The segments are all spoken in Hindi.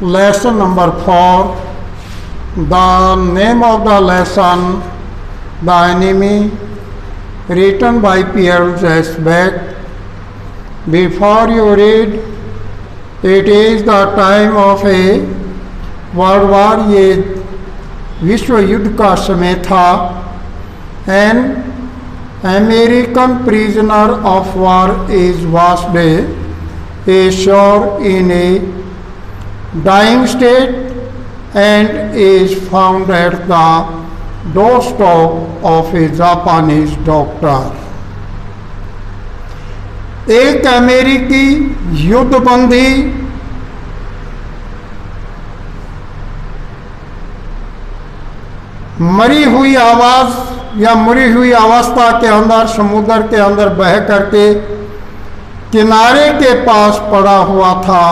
Lesson number 4. The name of the lesson, The Enemy, written by Pierre Jasbeck. Before you read, it is the time of a world war, ये विश्व युद्ध का समय था. An American prisoner of war is washed ashore in a dying state and is found at the doorstep of a Japanese doctor. एक अमेरिकी युद्धबंदी मरी हुई आवाज़ या मरी हुई अवस्था के अंदर समुद्र के अंदर बह करके किनारे के पास पड़ा हुआ था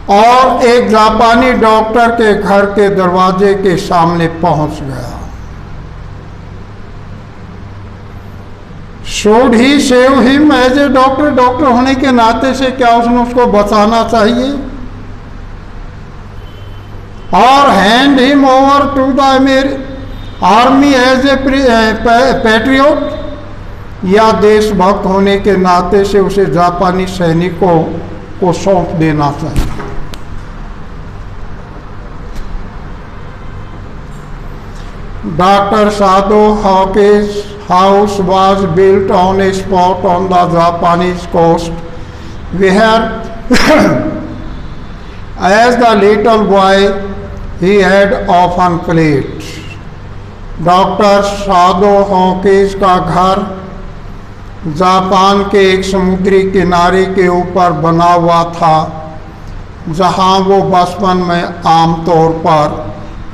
और एक जापानी डॉक्टर के घर के दरवाजे के सामने पहुंच गया. Should he save him as a doctor. Doctor होने के नाते से क्या उसने उसको बचाना चाहिए? और hand him over to the army as a patriot, या देशभक्त होने के नाते से उसे जापानी सैनिकों को सौंप देना चाहिए. डॉक्टर सादो Hawking's house was built on a spot on the Japanese coast where as the little boy he had often played. Doctor सादो हॉकिस का घर जापान के एक समुद्री किनारे के ऊपर बना हुआ था जहां वो बचपन में आमतौर पर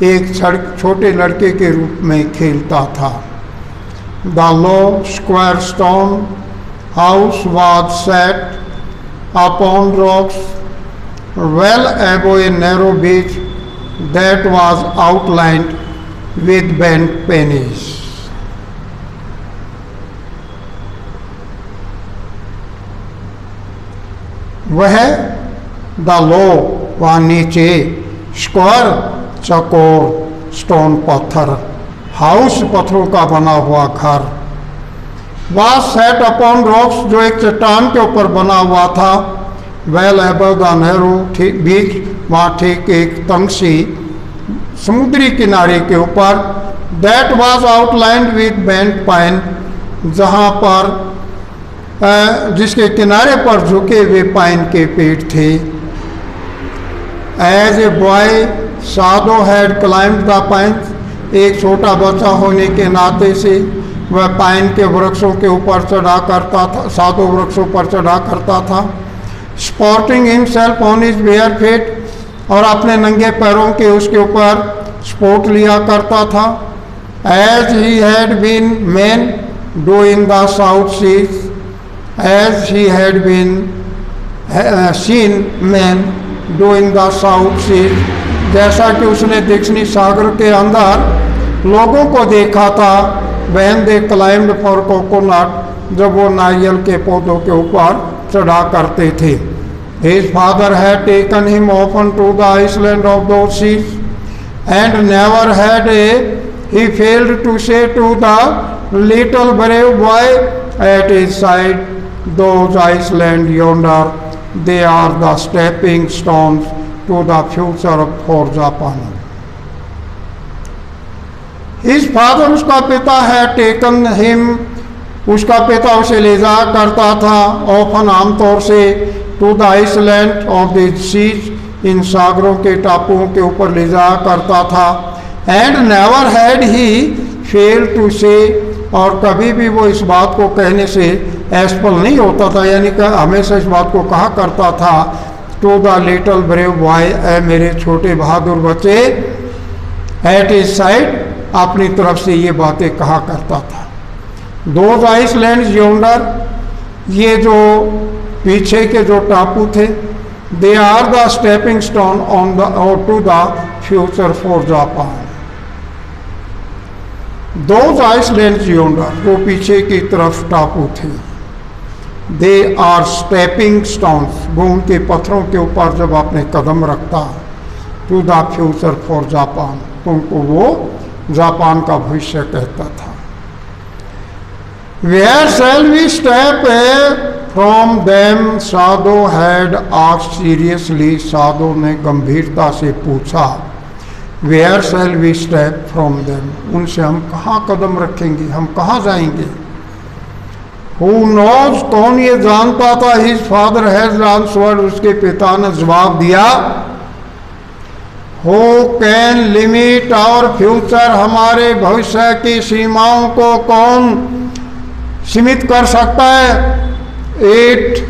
एक छोटे लड़के के रूप में खेलता था. The low square stone house was set upon rocks well above a narrow beach that was outlined with bent pennies. वह द लो व नीचे स्क्वायर चकोर स्टोन पत्थर हाउस पत्थरों का बना हुआ घर वह सेट अपॉन रॉक्स जो एक चट्टान के ऊपर बना हुआ था. वेल एबव द नहरो बीच वहाँ ठीक एक तंगसी समुद्री किनारे के ऊपर. That was outlined with bent pine, जहाँ पर जिसके किनारे पर झुके हुए पाइन के पेड़ थे. एज ए बॉय सादो हैड क्लाइम्ड द पाइन, एक छोटा बच्चा होने के नाते से वह पाइन के वृक्षों के ऊपर चढ़ा करता था, सादो वृक्षों पर चढ़ा करता था. Sporting himself on his bare feet, और अपने नंगे पैरों के उसके ऊपर स्पोर्ट लिया करता था. As he had been man doing the South Seas, as he had been seen man doing the South Seas, जैसा कि उसने दक्षिणी सागर के अंदर लोगों को देखा था. When they climbed for coconut, जब वो नारियल के पौधों के ऊपर चढ़ा करते थे. His father had taken him often to the island of those seas and never had he failed to say to the little brave boy at his side, those islands yonder they are the stepping stones to the future for Japan. His father, उसका पिता है, taken him, उसका पिता उसे ले जाया करता था often आमतौर से to the island of the seas, इन सागरों के टापुओं के ऊपर ले जाया करता था. and never had he failed to say, और कभी भी वो इस बात को कहने से असफल नहीं होता था, यानी कि हमेशा इस बात को कहा करता था to the little brave boy, ए मेरे छोटे बहादुर बच्चे. एट हिज साइड, अपनी तरफ से ये बातें कहा करता था. दोज आइसलैंड्स योंडर, ये जो पीछे के जो टापू थे, they are the stepping stone on the to the future for Japan. Those islands yonder, जो पीछे की तरफ टापू थे, दे आर स्टेपिंग स्टोन्स, वो उनके पत्थरों के ऊपर जब अपने कदम रखता to the future for Japan, तो उनको वो जापान का भविष्य कहता था। Where shall we step from them, Sadao had asked seriously, Sadao ने गंभीरता से पूछा, where shall we step from them, उनसे हम कहाँ कदम रखेंगे, हम कहाँ जाएंगे। Who knows, कौन ये जानता था, हिज फादर हैज आंसर्ड, उसके पिता ने जवाब दिया, Who can limit our future, हमारे भविष्य की सीमाओं को कौन सीमित कर सकता है। It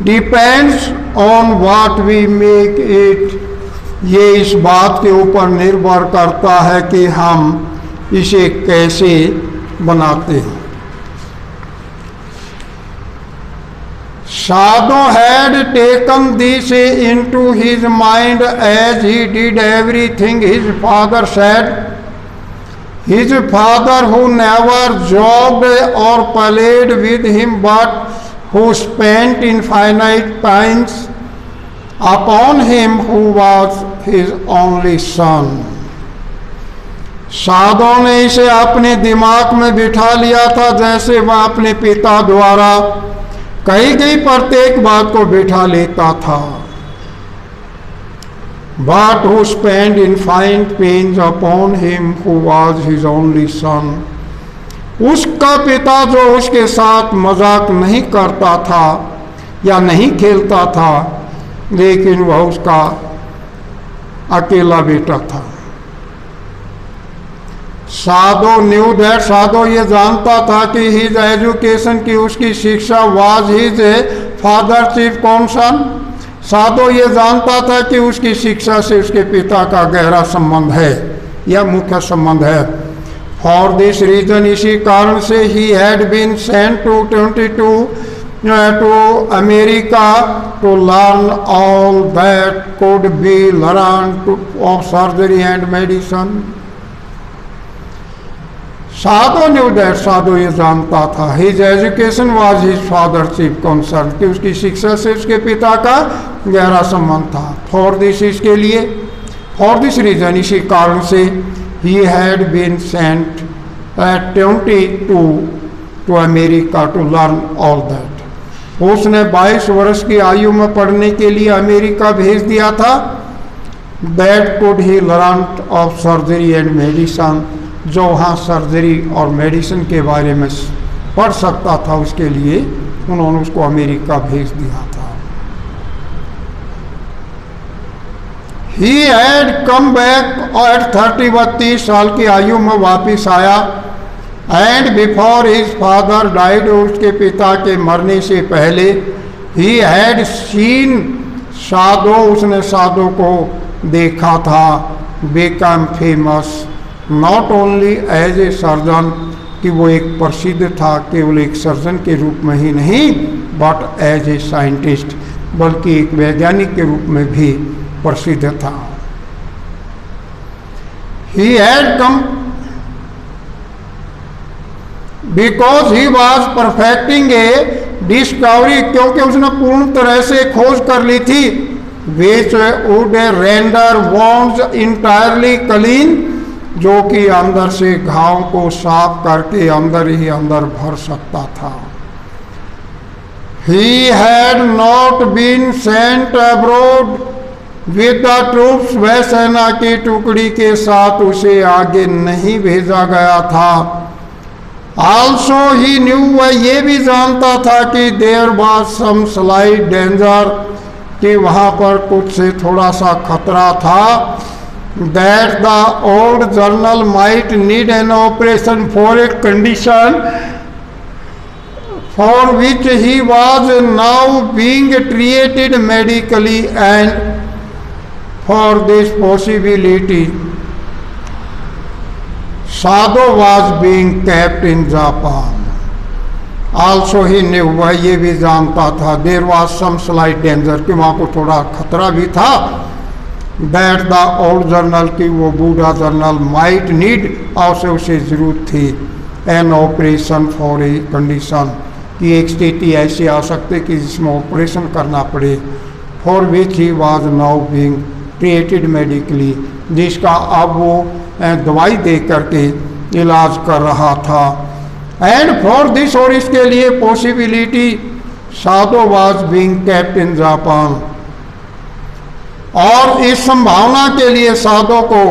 depends on what we make it, ये इस बात के ऊपर निर्भर करता है कि हम इसे कैसे बनाते हैं। Sadhu had taken this into his mind as he did everything his father said. His father, who never joked or played with him, but who spent infinite times upon him, who was his only son. साधु ने इसे अपने दिमाग में बिठा लिया था, जैसे वह अपने पिता द्वारा कही गई प्रत्येक बात को बिठा लेता था। But who spent infinite pains upon him, who was his only son. उसका पिता जो उसके साथ मजाक नहीं करता था या नहीं खेलता था, लेकिन वह उसका अकेला बेटा था। साधु न्यू दैट, साधु ये जानता था कि हिज एजुकेशन की उसकी शिक्षा was his father chief concern, Sadao ये जानता था कि उसकी शिक्षा से उसके पिता का गहरा संबंध है या मुख्य संबंध है। फॉर दिस रीजन, इसी कारण से ही had been sent to 22 to America to learn all that could be learn of surgery and medicine. Sadao knew that, Sadao ये जानता था, his education was his father chief concern, कि उसकी शिक्षा से उसके पिता का गहरा संबंध था। फॉर दिस, इसके लिए, फॉर दिस रीजन, इसी कारण से ही had been sent at 22 to America to learn all that. उसने 22 वर्ष की आयु में पढ़ने के लिए अमेरिका भेज दिया था। That could he learn of surgery and medicine, जो वहाँ सर्जरी और मेडिसिन के बारे में पढ़ सकता था, उसके लिए उन्होंने उसको अमेरिका भेज दिया था। He had come back at 32 साल की आयु में वापिस आया। And before his father died, उसके पिता के मरने से पहले, ही हैड सीन साधु, उसने साधु को देखा था, become famous not only as a surgeon, कि वो एक प्रसिद्ध था केवल एक सर्जन के रूप में ही नहीं, बट एज ए साइंटिस्ट, बल्कि एक वैज्ञानिक के रूप में भी प्रसिद्ध था। He had come because he was perfecting A discovery, क्योंकि उसने पूर्ण तरह से खोज कर ली थी, which would render wands entirely clean, जो कि अंदर से घाव को साफ करके अंदर ही अंदर भर सकता था। He had not been sent abroad with the troops, वह सेना की टुकड़ी के साथ उसे आगे नहीं भेजा गया था। Also he knew, वह ये भी जानता था कि there was some slight danger, कि वहाँ पर कुछ से थोड़ा सा खतरा था। That the old journal might need an operation for a condition for which he was now being treated medically, and for this possibility Sadhu was being kept in Japan. Also he knew, वह ये भी जानता था, there was some slight danger, कि वहाँ को थोड़ा खतरा भी था। That the old journal, की वो बूढ़ा जर्नल might need, और से उसे जरूरत थी, an operation for a condition, कि एक स्थिति ऐसी आ सकती कि जिसमें ऑपरेशन करना पड़े, for which he was now being treated medically, जिसका अब वो दवाई दे करके इलाज कर रहा था। एंड फॉर दिस, और इसके लिए possibility, Sadho was being kept in Japan, और इस संभावना के लिए साधो को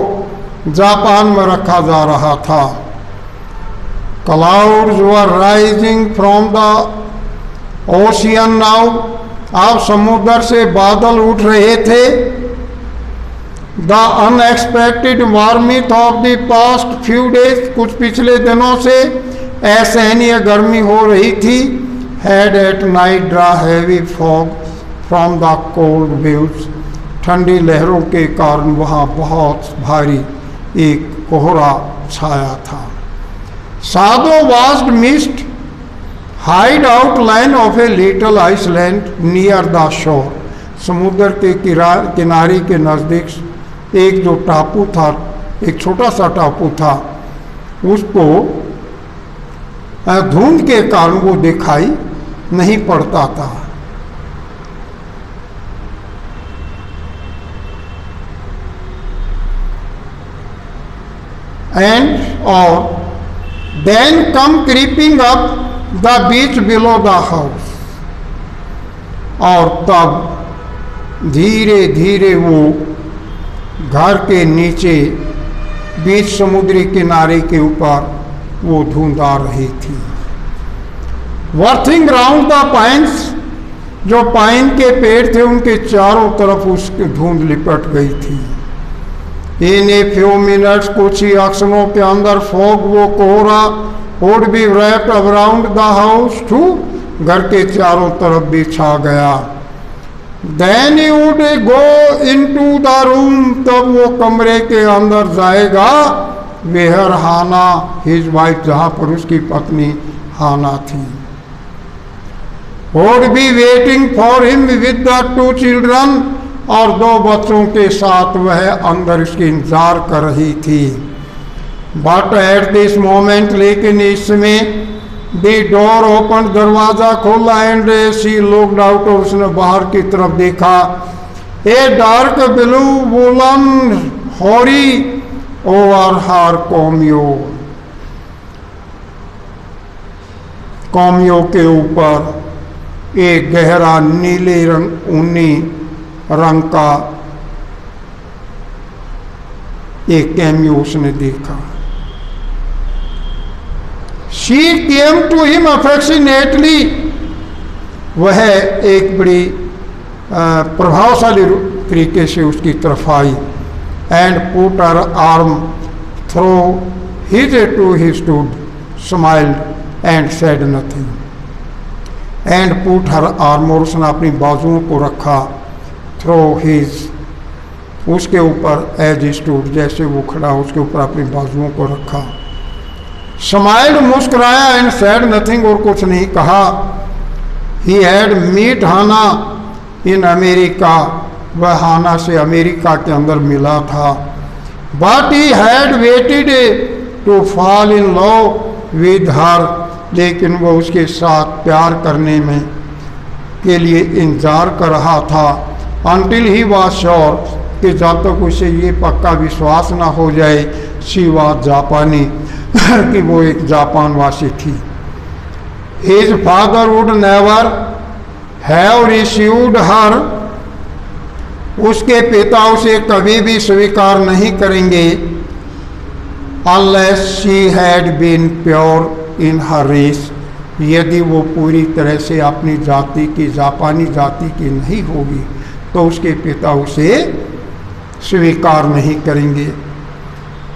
जापान में रखा जा रहा था। Clouds were rising from the ocean now, अब समुद्र से बादल उठ रहे थे। The unexpected warmth of the past few days, कुछ पिछले दिनों से असहनीय गर्मी हो रही थी। Had at night draw heavy fog from the cold waves, ठंडी लहरों के कारण वहाँ बहुत भारी एक कोहरा छाया था। Sadao vast mist hide outline of a little island near the shore, समुद्र के किनारे के नज़दीक एक जो टापू था, एक छोटा सा टापू था, उसको धुंध के कारण वो दिखाई नहीं पड़ता था। एंड और then come creeping up the beach below the house, और तब धीरे धीरे वो घर के नीचे बीच समुद्री किनारे के ऊपर वो धुंध आ रही थी। वर्थिंग राउंड द पाइन्स, जो पाइन के पेड़ थे उनके चारों तरफ उसकी धुंध लिपट गई थी। इन ए फ्यू मिनट्स, कुछ ही अक्षणों के अंदर फॉग, वो कोहरा, would be wrapped around the house too, घर के चारों तरफ भी छा गया। Then he would go into the room, तब वो कमरे के अंदर जाएगा। वेयर हाना हिज वाइफ, जहाँ पर उसकी पत्नी हाना थी। Would be waiting for him with the 2 children, और 2 बच्चों के साथ वह अंदर इसकी इंतजार कर रही थी। बट एट दिस मोमेंट, लेकिन इसमें द डोर ओपन, दरवाजा खोला, एंड शी लुक्ड आउट, और उसने बाहर की तरफ देखा। ए डार्क ब्लू वुलन होरी ओवर हर कोमियो के ऊपर एक गहरा नीले रंग, ऊनी रंग का एक कैमियो उसने देखा। She came to him affectionately, वह एक बड़ी प्रभावशाली तरीके से उसकी तरफ आई। And put her arm through his to he stood, smiled and said nothing. And put her arm, और उसने अपनी बाजुओं को रखा, थ्रो हिज, उसके ऊपर, एज स्टूड, जैसे वो खड़ा उसके ऊपर अपनी बाजुओं को रखा। स्माइल्ड, मुस्कुराया, एंड सेड नथिंग, और कुछ नहीं कहा। He had met Hana in America, वह हाना से अमेरिका के अंदर मिला था। But he had waited to fall in love with her, लेकिन वो उसके साथ प्यार करने में के लिए इंतजार कर रहा था। अनटिल ही वॉज श्योर, कि जब तक उसे ये पक्का विश्वास ना हो जाए, शी वॉज जापानी, कि वो एक जापान वासी थी। His father would never have received her, उसके पिता उसे कभी भी स्वीकार नहीं करेंगे। Unless she had been pure in her race, यदि वो पूरी तरह से अपनी जाति की, जापानी जाति की नहीं होगी, तो उसके पिता उसे स्वीकार नहीं करेंगे।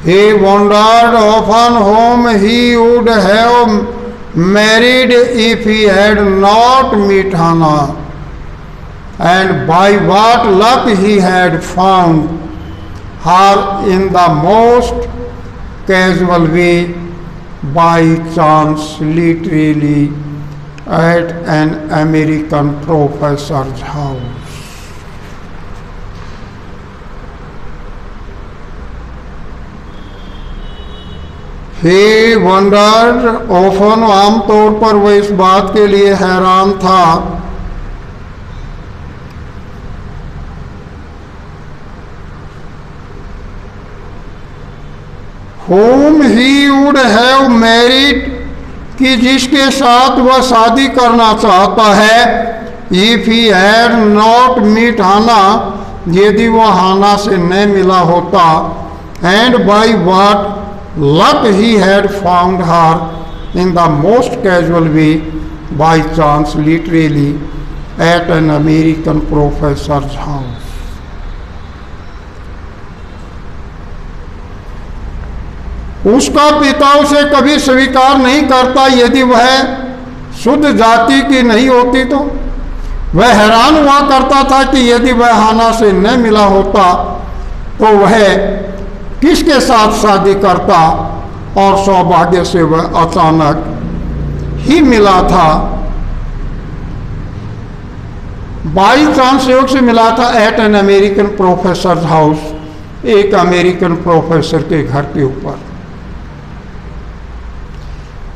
He wondered often whom he would have married if he had not met Hannah, and by what luck he had found her in the most casual way, by chance, literally at an American professor's house. He wondered often, आमतौर पर वह इस बात के लिए हैरान था whom he would have married, कि जिसके साथ वह शादी करना चाहता है, if he had not met Hannah, यदि वह हाना से न मिला होता, and by what luck he had found her in the most casual way, by chance, literally, at an American professor's house. उसका पिता उसे कभी स्वीकार नहीं करता यदि वह शुद्ध जाति की नहीं होती तो। वह हैरान हुआ करता था कि यदि वह हाना से न मिला होता तो वह किसके साथ शादी करता, और सौभाग्य से वह अचानक ही मिला था, बाई चांस योग से मिला था, at an American professor house, एक अमेरिकन प्रोफेसर के घर के ऊपर।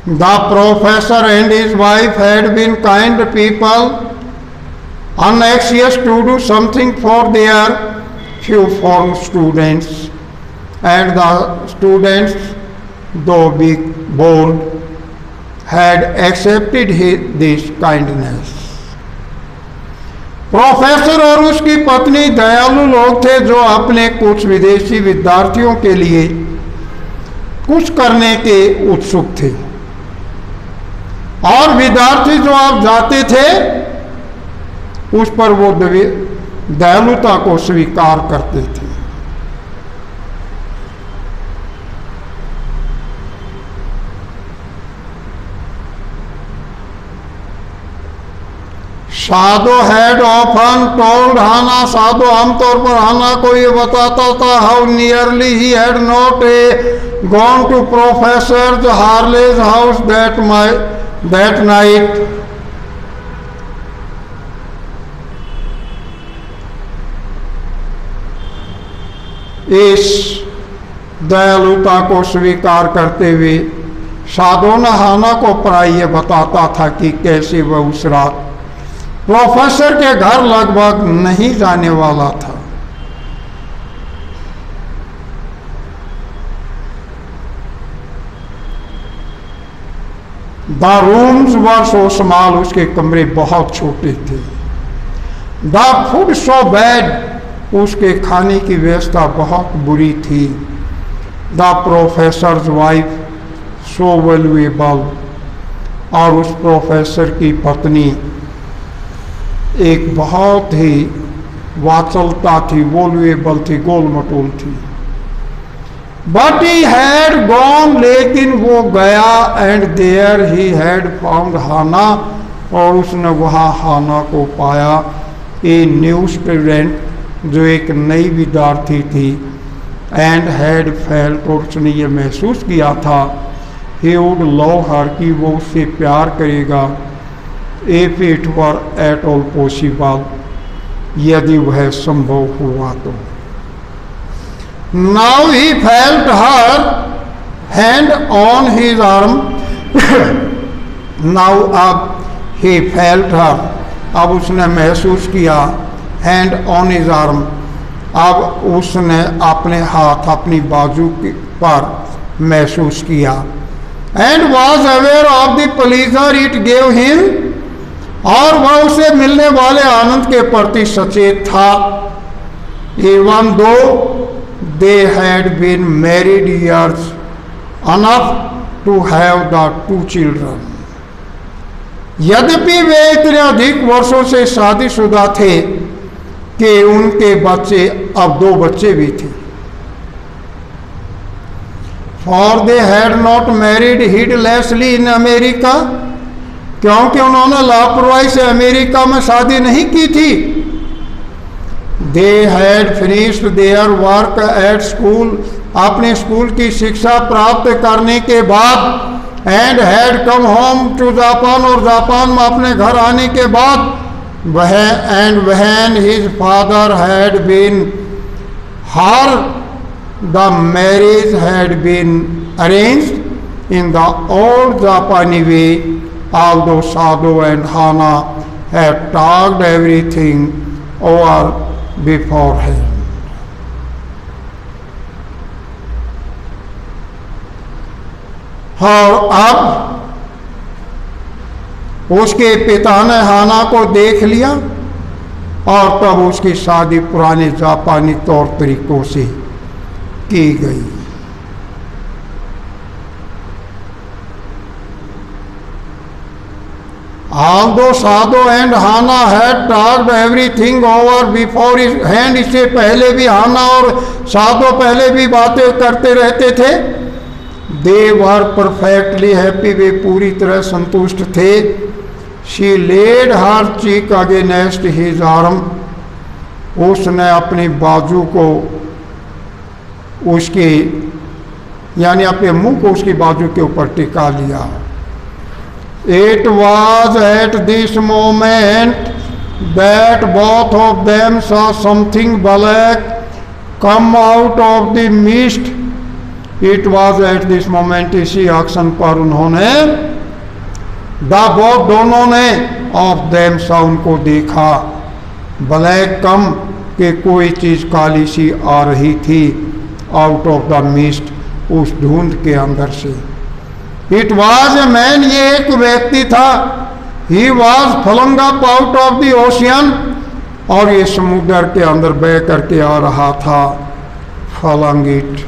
The professor and his wife had been kind people, anxious to do something for their few foreign students, and the students, though big bold, had accepted this kindness. Professor और उसकी पत्नी दयालु लोग थे जो अपने कुछ विदेशी विद्यार्थियों के लिए कुछ करने के उत्सुक थे, और विद्यार्थी जो आप जाते थे उस पर वो दयालुता को स्वीकार करते थे। Sadao had often told Hana, Sadao आमतौर पर हाना को ये बताता था, how nearly he had not gone to professor Harley's house that night. इस दयालुता को स्वीकार करते हुए साधोना हाना को प्राय ये बताता था कि कैसे वह उस रात प्रोफेसर के घर लगभग नहीं जाने वाला था। The rooms were so small, उसके कमरे बहुत छोटे थे। द फूड सो बैड, उसके खाने की व्यवस्था बहुत बुरी थी। The professors wife so valuable, और उस प्रोफेसर की पत्नी एक बहुत ही वाचलता थी, वैल्यूएबल थी, गोल मटोल थी। बट ही हैड गॉन, लेकिन वो गया, and there he had found Hana, और उसने वहाँ हाना को पाया, ए न्यू स्टूडेंट, जो एक नई विद्यार्थी थी, एंड हैड फेल्ट, और उसने ये महसूस किया था, ही वुड लव हर, कि वो उससे प्यार करेगा, if it were at all possible, यदि वह संभव हुआ तो। Now he felt her hand on his arm, now अब ही फेल्ट हर, अब उसने महसूस किया, हैंड ऑन हिज आर्म, अब उसने अपने हाथ अपनी बाजू पर महसूस किया, and was aware of the pleaser it gave him, और वह उसे मिलने वाले आनंद के प्रति सचेत था। Even though they had been married years enough to have the 2 children, यद्यपि वे इतने अधिक वर्षों से शादीशुदा थे कि उनके बच्चे, अब 2 बच्चे भी थे। For they had not married heedlessly in America, क्योंकि उन्होंने लापरवाही से अमेरिका में शादी नहीं की थी। They had finished their work at school, अपने स्कूल की शिक्षा प्राप्त करने के बाद, and had come home to Japan, और जापान में अपने घर आने के बाद, वह and when his father had been her the marriage had been arranged, in the old Japanese way, although Sadhu and Hana had talked everything over beforehand. और अब उसके पिता ने हाना को देख लिया और तब उसकी शादी पुराने जापानी तौर तरीकों से की गई। Although Sadhu and Hana had talked everything over beforehand, इससे पहले भी हाना और साधु पहले भी बातें करते रहते थे। They were perfectly happy, वे पूरी तरह संतुष्ट थे। She laid her cheek against his arm, उसने अपनी बाजू को उसके यानी अपने मुंह को उसकी बाजू के ऊपर टिका लिया। It was at this moment that both of them saw something black come out of the mist. It was at this moment, इसी एक्शन पर उन्होंने बहुत दोनों ने ऑफ देम सा उनको देखा, ब्लैक कम के कोई चीज काली सी आ रही थी, आउट ऑफ द मिस्ट, उस धुंध के अंदर से। इट वॉज ए मैन, ये एक व्यक्ति था। He was flowing up out of the ocean, और ये समुद्र के अंदर बह करके आ रहा था। फ्लोइंग इट,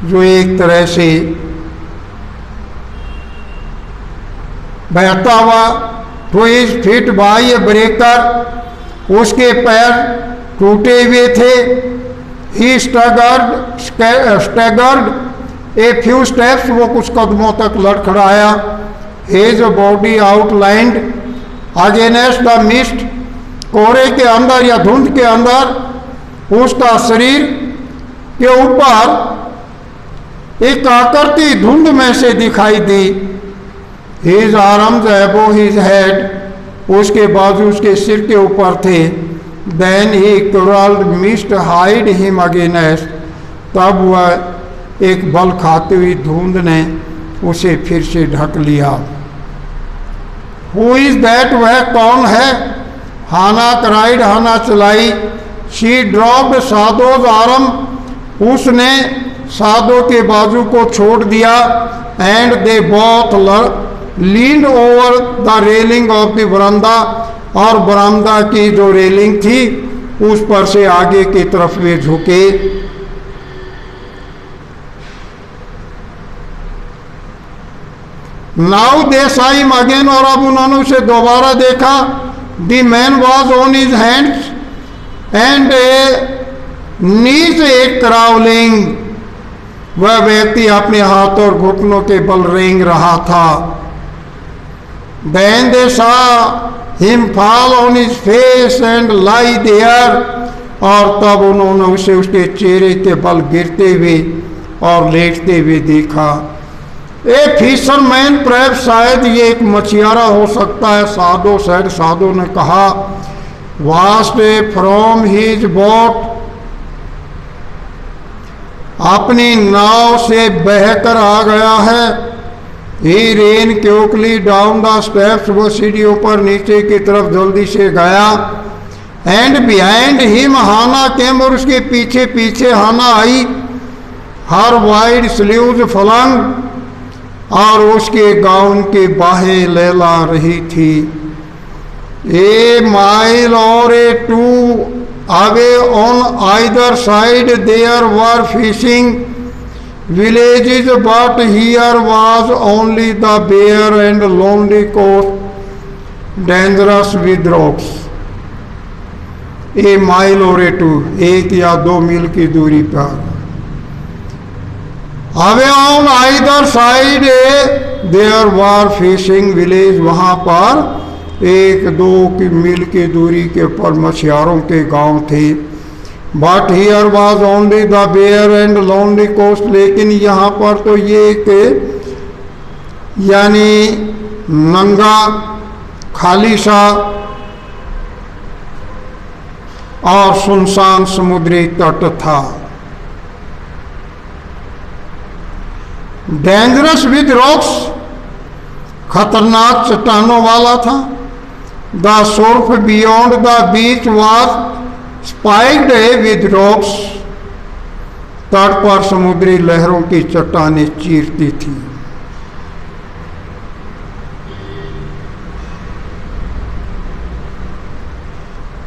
जो एक तरह से बहता हुआ, to his feet by a breaker, उसके पैर टूटे हुए थे। He staggered a few steps, वो कुछ कदमों तक लड़खड़ाया। His body outlined against the mist, कोहरे के अंदर या धुंध के अंदर उसका शरीर के ऊपर एक आकृति धुंध में से दिखाई दी। His arms above his head, उसके बाजू उसके सिर के ऊपर थे। Then he crawled mist hide him against, तब वह एक बल खाती हुई धुंध ने उसे फिर से ढक लिया। हु इज दैट, वह कौन है? हाना क्राइड, हाना चलाई। शी ड्रॉप्ड साधोज आर्म, उसने साधो के बाजू को छोड़ दिया। And they both leaned over the railing of the बरामदा, और बरामदा की जो रेलिंग थी उस पर से आगे की तरफ वे झुके। Now they saw him again, और अब उन्होंने उसे दोबारा देखा। The man was on his hands and A knees A crawling, वह व्यक्ति अपने हाथ और घुटनों के बल रेंग रहा था। Then they saw him fall on his face and lie there, और तब उन्होंने उसे उसके चेहरे के बल गिरते हुए और लेटते हुए देखा। ए फिशरमैन, प्रैप, शायद ये एक मछियारा हो सकता है। साधो सैड, साधो ने कहा। वास्ट फ्रॉम हिज बोट, अपनी नाव से बहकर आ गया है। He ran quickly down the steps, वो सीढ़ियों पर नीचे की तरफ जल्दी से गया। And behind him Hana came, और उसके पीछे पीछे हाना आई। हर वाइड स्लीव्स फ्लंग, और उसके गाउन की बाहें लहला रही थी। A mile or a two away on either side there were fishing villages, but here was only the bare and lonely coast, dangerous with rocks. A mile or a to, 1 या 2 मील की दूरी पर। Away on either side there were fishing village, वहाँ पर 1-2 मील की दूरी के ऊपर मछुआरों के गांव थे। But here was only the bare and lonely coast, लेकिन यहाँ पर तो ये एक यानी नंगा खाली सा और सुनसान समुद्री तट था। डेंजरस विद रॉक्स, खतरनाक चट्टानों वाला था। The Surf beyond the beach was spiked with rocks, तट पर समुद्री लहरों की चट्टानें चीरती थी।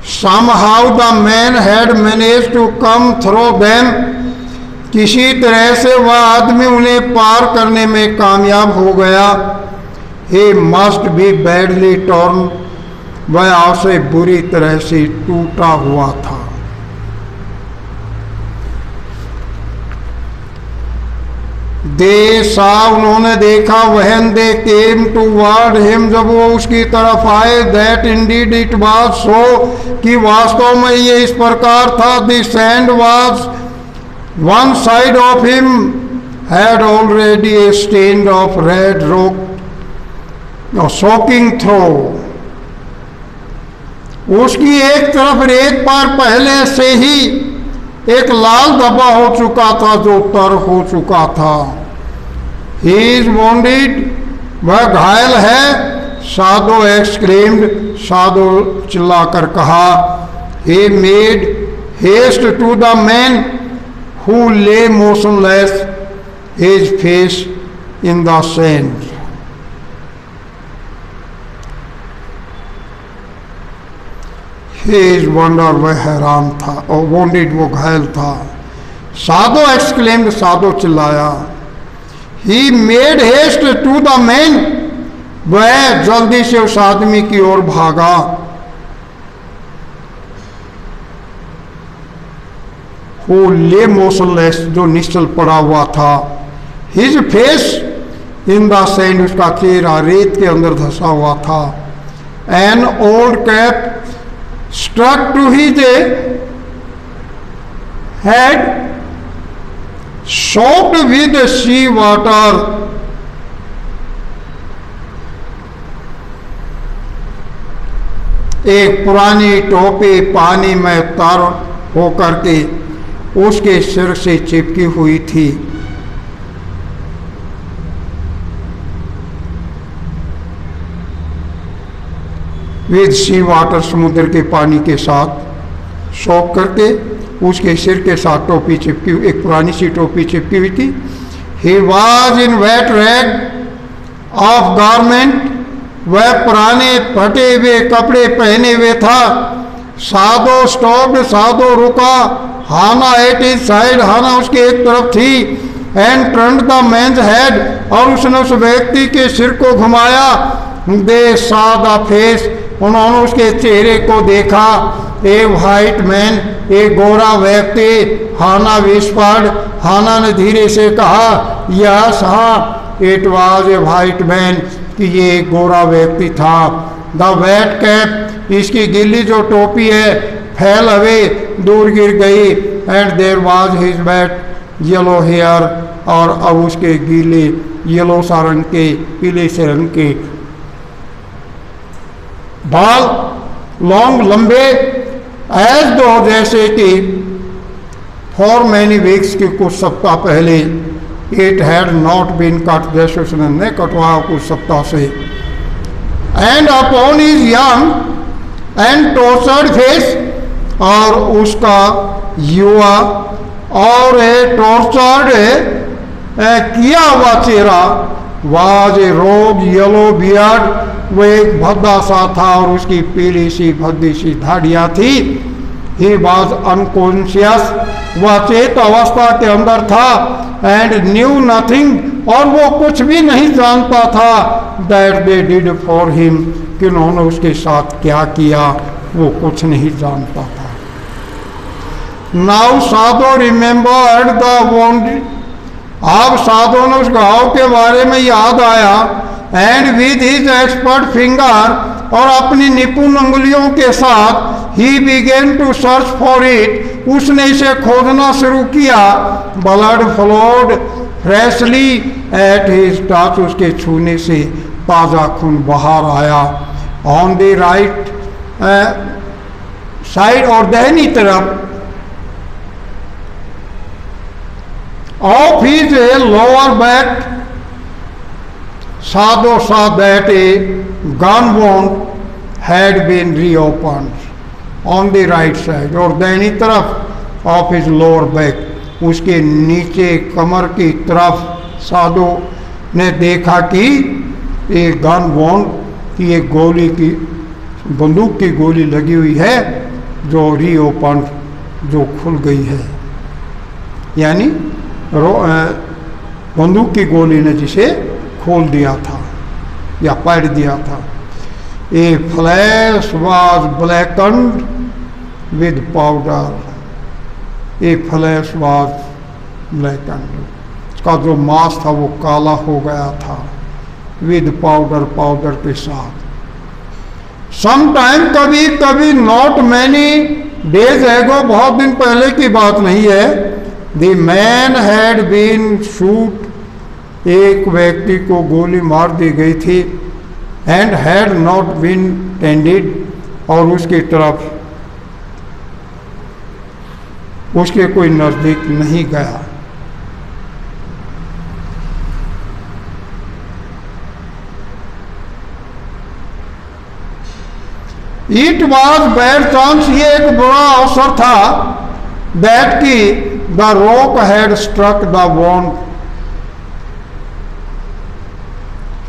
Somehow the man had managed to come through them, किसी तरह से वह आदमी उन्हें पार करने में कामयाब हो गया। He must be badly torn, वह आपसे बुरी तरह से टूटा हुआ था। उन्होंने देखा, when they came toward him, जब वो उसकी तरफ आए, that indeed it was so, कि वास्तव में ये इस प्रकार था। The sand was one side of him had already a stain of red rock soaking through, उसकी एक तरफ रेत पर पहले से ही एक लाल धब्बा हो चुका था जो तर हो चुका था। He is wounded, वह घायल है। साधो एक्सक्लेम्ड, साधो चिल्लाकर कहा। He made haste to the man who lay motionless, his face in the sand. He is wonder, वह हैरान था, और wounded वो घायल था। साधो एक्सक्लेम्ड, साधो चिल्लाया। He made haste to the man, वह जल्दी से उस आदमी की ओर भागा। Who lay motionless, जो निश्चल पड़ा हुआ था। His face in the sand, उसका चेहरा रेत के अंदर धंसा हुआ था। An old cap struck to his head, soaked with sea water, एक पुरानी टोपी पानी में तर होकर के उसके सिर से चिपकी हुई थी। विद सी वाटर, समुद्र के पानी के साथ सोख करके उसके सिर के साथ टोपी चिपकी, एक पुरानी सी टोपी चिपकी हुई थी। He was in wet rag of garment, वह पुराने फटे हुए कपड़े पहने हुए था। साधो स्टॉप्ड, साधो रुका। Hana at his side, Hana उसके एक तरफ थी। And turned the man's head, और उसने उस व्यक्ति के सिर को घुमाया। दे सा द फेस, उन्होंने उसके चेहरे को देखा। ए वाइट मैन, एक गोरा व्यक्ति। हाना विस्पर्ड, हाना ने धीरे से कहा, यस हाँ, it was a white man, कि ये एक गोरा व्यक्ति था। द वेट कैप, इसकी गिल्ली जो टोपी है फैल अवे, दूर गिर गई। And there was his wet yellow hair, और अब उसके गीले येलो सा रंग के, पीले से रंग के बाल, लॉन्ग लंबे, एज दो जैसे कि फॉर मैनी वीक्स की कुछ सप्ताह पहले it had not been cut, जैसे उसने नहीं कटवाया कुछ सप्ताह से। And upon his young and tortured face, और उसका युवा और टॉर्चर्ड किया हुआ चेहरा, वाज ए रोग येलो बियर्ड, वो एक भद्दा सा था और उसकी पीली सी भद्दी सी धाड़ियाँ थी। ही वॉज अनकॉन्शियस, वह चेत अवस्था के अंदर था। एंड न्यू नथिंग, और वो कुछ भी नहीं जानता था। That they did for him, कि उन्होंने उसके साथ क्या किया वो कुछ नहीं जानता था। Now Sadho remembered the wound, अब साधो ने उस घाव के बारे में याद आया। And with his expert finger, और अपनी निपुण उंगलियों के साथ he began to search for it, उसने इसे खोजना शुरू किया। Blood flowed freshly at his touch, उसके छूने से ताज़ा खून बाहर आया। ऑन द राइट साइड और दाहिनी तरफ of his lower back Sadhu saw that a gun wound had been reopened on the right side, और दाहिनी तरफ ऑफ हिज लोअर बैक, उसके नीचे कमर की तरफ साधु ने देखा कि एक गन वॉन्ड की एक गोली की बंदूक की गोली लगी हुई है जो रीओपन जो खुल गई है, यानी बंदूक की गोली ने जिसे खोल दिया था या पाड़ दिया था। A flash was blackened with powder, a flash was blackened, उसका जो मांस था वो काला हो गया था, विद पाउडर, पाउडर के साथ। समटाइम, कभी कभी, नॉट मैनी डेज एगो, बहुत दिन पहले की बात नहीं है, the man had been shoot, एक व्यक्ति को गोली मार दी गई थी, and had not been tended, और उसकी तरफ उसके कोई नजदीक नहीं गया। इट वॉज बैड चांस, ये एक बुरा अवसर था, दैट की the rock had struck the wound,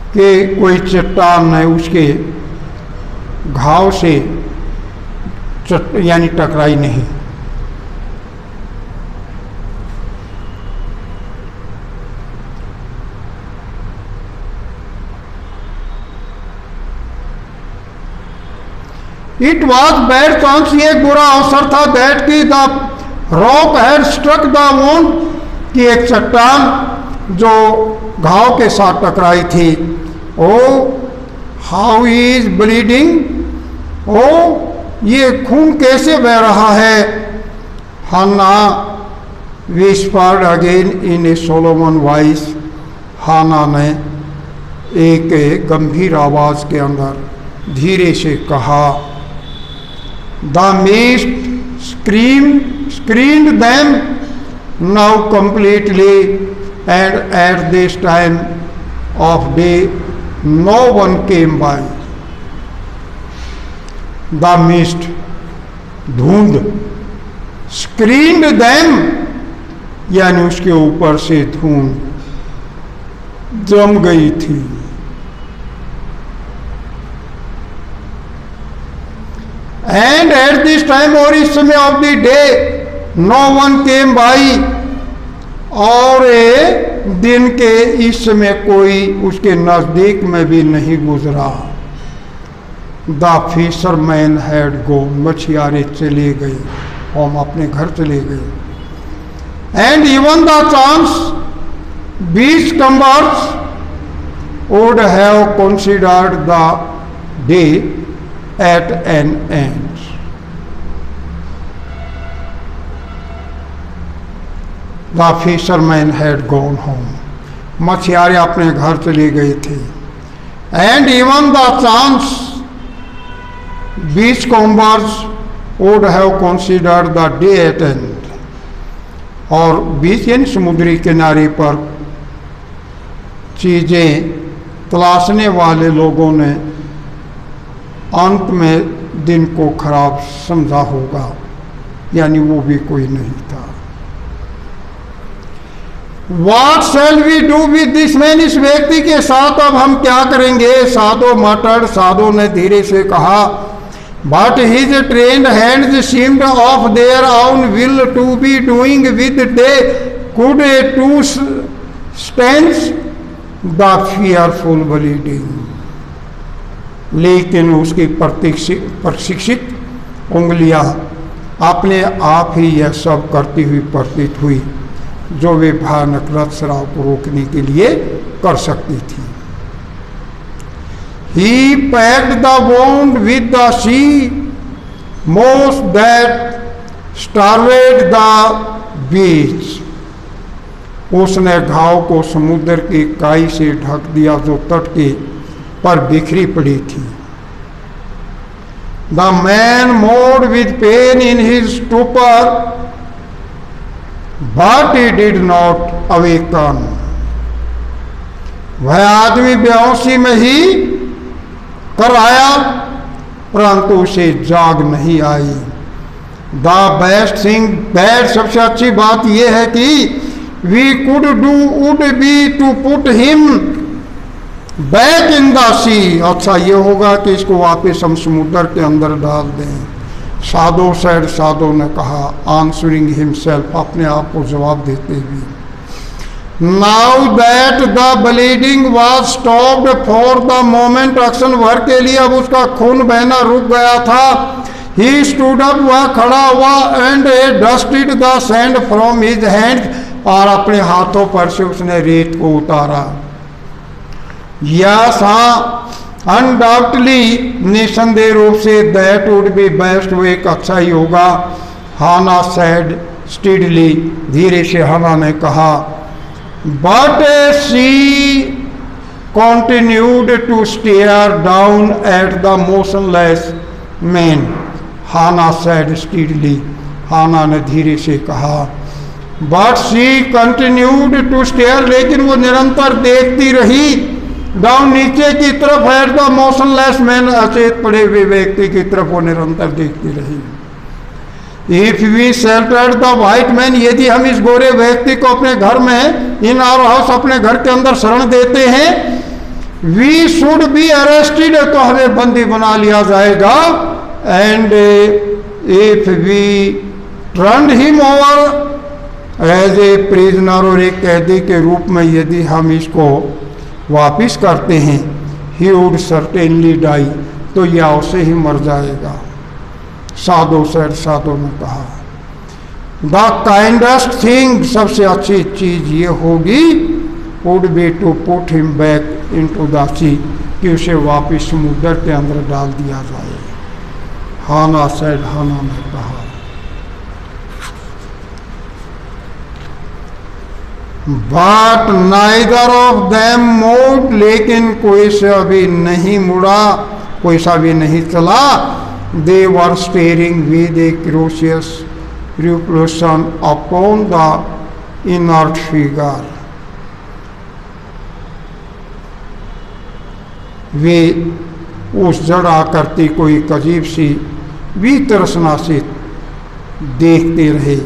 कि कोई चट्टान ने उसके घाव से यानी टकराई नहीं। इट वॉज बैड चांस, ये एक बुरा अवसर था, दैट की the rock had struck the wound, कि एक चट्टान जो घाव के साथ टकराई थी। ओ हाउ इज ब्लीडिंग, ओ ये खून कैसे बह रहा है। Hana whispered again in a solemn voice, Hana ने एक गंभीर आवाज के अंदर धीरे से कहा। The mist screamed them now completely, and at this time of day no one came by. The mist, धुंध, screened them, यानी उसके ऊपर से धुंध जम गई थी। एंड एट दिस टाइम, और इस समय of the day, no one came by, और दिन के इस समय कोई उसके नजदीक में भी नहीं गुजरा। द फिशरमैन हैड गोन, मछियारे चले गए, हम अपने घर चले गए। And even the chance beachcombers would have considered the day at an end. The fishermen had gone home. मछियारे अपने घर चले गए थे। And even the chance beachcombers would have considered the day at end. और बीच यानी समुद्री किनारे पर चीजें तलाशने वाले लोगों ने अंत में दिन को खराब समझा होगा, यानी वो भी कोई नहीं था। What shall we do with this man, इस व्यक्ति के साथ अब हम क्या करेंगे। साधु मटर, साधु ने धीरे से कहा। But his trained hands seemed of their own will to be doing with day could to stanch the fearful bleeding, लेकिन उसकी प्रशिक्षित उंगलियां अपने आप ही यह सब करती हुई प्रतीत हुई जो वे भयानक रक्तस्राव को रोकने के लिए कर सकती थी। He packed the wound with the sea moss that starved the beach, उसने घाव को समुद्र की काई से ढक दिया जो तट के पर बिखरी पड़ी थी। The man mode with pain in his stupor but he did not awaken. वह आदमी बेहोशी में ही कराया परंतु उसे जाग नहीं आई। द बेस्ट थिंग, बैड सबसे अच्छी बात यह है कि we could do would be to put him back in the sea. अच्छा ये होगा कि इसको वापस हम समुद्र के अंदर डाल दें। साधो सैड, साधो ने कहा, आंसरिंग हिमसेल्फ, अपने आप को जवाब देते हुए। Now that the bleeding was stopped for the moment, auction भर के लिए अब उसका खून बहना रुक गया था। ही स्टूड अप, वह खड़ा हुआ, and dusted the sand from his hand, और अपने हाथों पर से उसने रेत को उतारा। यस हाँ, अनडाउटली, निसंदेह रूप से, दैट वुड बी बेस्ट, वो एक अच्छा ही होगा। हाना सैड स्टीडली, धीरे से हाना ने कहा। But she continued to stare down at the motionless man. Hana said steadily, Hana ने धीरे से कहा। But she continued to stare, लेकिन वो निरंतर देखती रही डाउन, नीचे की तरफ, एट द मोशनलेस मैन, अचेत पड़े हुए व्यक्ति की तरफ वो निरंतर देखती रही। If we sheltered the white man, यदि हम इस गोरे व्यक्ति को अपने घर में, इन आवर हाउस, अपने घर के अंदर शरण देते हैं, वी शुड बी अरेस्टेड, तो हमें बंदी बना लिया जाएगा। And if we turned him over as a prisoner, और एक कैदी के रूप में यदि हम इसको वापिस करते हैं, ही वुड सर्टेनली डाई, तो यह अवश्य ही मर जाएगा। साधो सैड, साधो ने कहा। द काइंडेस्ट थिंग, सबसे अच्छी चीज ये होगी, would be to put him back into the sea, कि उसे वापिस समुद्र के अंदर डाल दिया जाए। हाना सैड, हाना ने कहा। But neither of them moved, लेकिन कोई से अभी नहीं मुड़ा, कोई सा भी नहीं चला। They were staring with a curious repulsion upon the inert figure. वे उस जड़ आकृति को एक अजीब सी वितरसना से देखते रहे,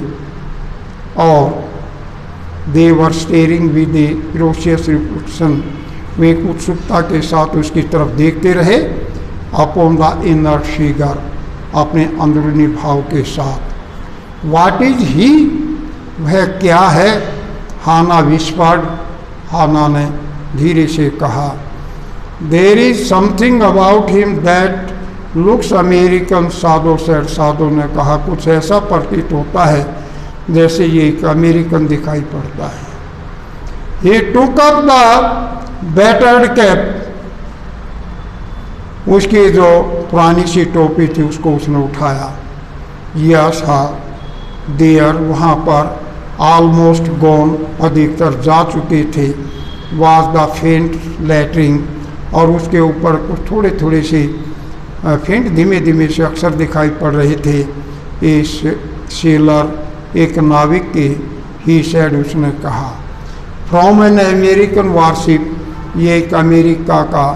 और they were staring with a curious repulsion, वे उत्सुकता के साथ उसकी तरफ देखते रहे। अपॉन द इनर फिगर, अपने अंदरूनी भाव के साथ। व्हाट इज ही, वह क्या है? हाना विस्पर्ड, हाना ने धीरे से कहा। There is something about him that looks American, Sadao said, Sadao ने कहा, कुछ ऐसा प्रतीत होता है जैसे ये एक अमेरिकन दिखाई पड़ता है। He took up the battered cap, उसकी जो पुरानी सी टोपी थी उसको उसने उठाया। यस हाँ, देयर, वहाँ पर, ऑलमोस्ट गॉन, अधिकतर जा चुके थे, वाज द फेंट लेटरिंग, और उसके ऊपर कुछ थोड़े थोड़े से फेंट धीमे धीमे से अक्षर दिखाई पड़ रहे थे। इस सेलर, एक नाविक के, ही सैड, उसने कहा। फ्रॉम एन अमेरिकन वारशिप, ये एक अमेरिका का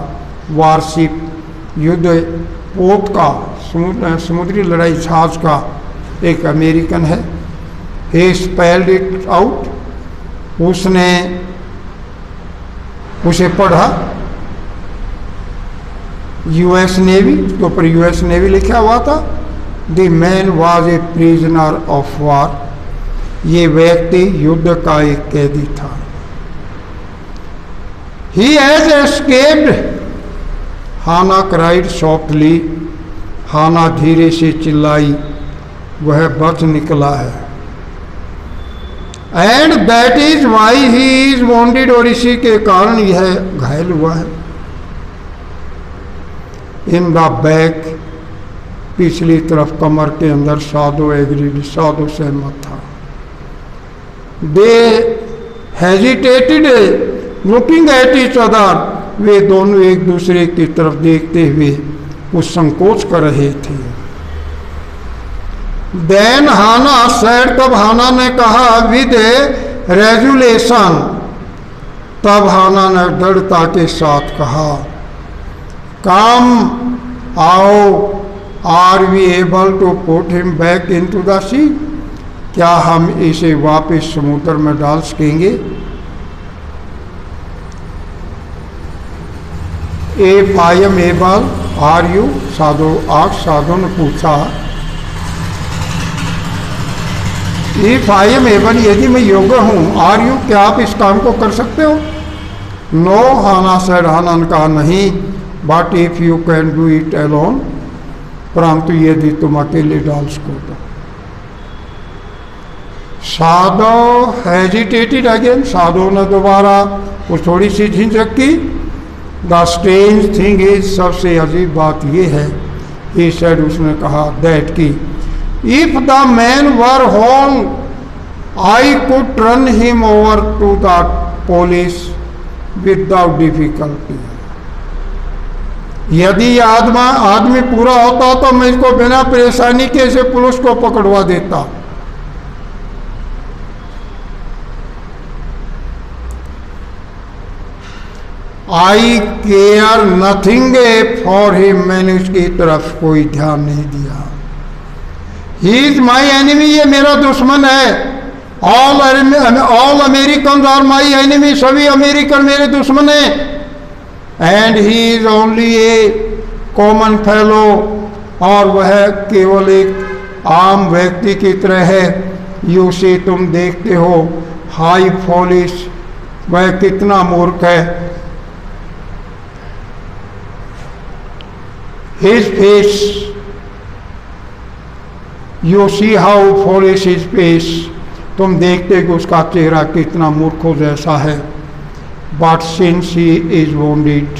वारशिप, युद्ध पोत का, समुद्री लड़ाई जहाज का एक अमेरिकन है। ही स्पेल्ड इट आउट, उसने उसे पढ़ा। यूएस नेवी, तो पर यूएस नेवी लिखा हुआ था। The man was a prisoner of war, ये व्यक्ति युद्ध का एक कैदी था। He has escaped, Hana cried softly, Hana धीरे से चिल्लाई, वह बच निकला है। And that is why he is wanted, और इसी के कारण यह घायल हुआ है। इन द बैक, पिछली तरफ कमर के अंदर, साधो एग्रीड, साधो सहमत था। They hesitated looking at each other, वे दोनों एक दूसरे की तरफ देखते हुए कुछ संकोच कर रहे थे। देन हाना सेड, तब हाना ने कहा विद रेजुलेशन, तब हाना ने दृढ़ता के साथ कहा कम आओ, are we able to put him back into the sea, क्या हम इसे वापस समुद्र में डाल सकेंगे? If I am able are you, Sadao आज साधु ने पूछा इफ आई एम एबल, यदि मैं योग्य हूँ, आर यू, क्या आप इस काम को कर सकते हो? नो, हाना सेड, हाना ने कहा नहीं, but if you can do it alone, परंतु यदि तुम अकेले डाल सको तो। साधु हेजिटेटेड अगेन, साधु ने दोबारा कुछ थोड़ी सी झिझक की। द स्ट्रेंज थिंग इज, सबसे अजीब बात यह है, ही सेड, उसने कहा दैट की if the man were whole I could turn him over to the police without difficulty. यदि आदमी पूरा होता तो मैं इसको बिना परेशानी के से पुलिस को पकड़वा देता। आई केयर नथिंग फॉर हिम, मैंने उसकी तरफ कोई ध्यान नहीं दिया। ही इज माई एनिमी, ये मेरा दुश्मन है। All American are my enemy, सभी अमेरिकन मेरे दुश्मन हैं। And he is only a common fellow, और वह केवल एक आम व्यक्ति की तरह है। यू सी, तुम देखते हो, हाई फॉलिश, वह कितना मूर्ख है। His face, you see how foolish his face, तुम देखते कि उसका चेहरा कितना मूर्खों जैसा है। But since he is wounded,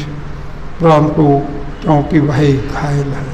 परंतु क्योंकि वह घायल है।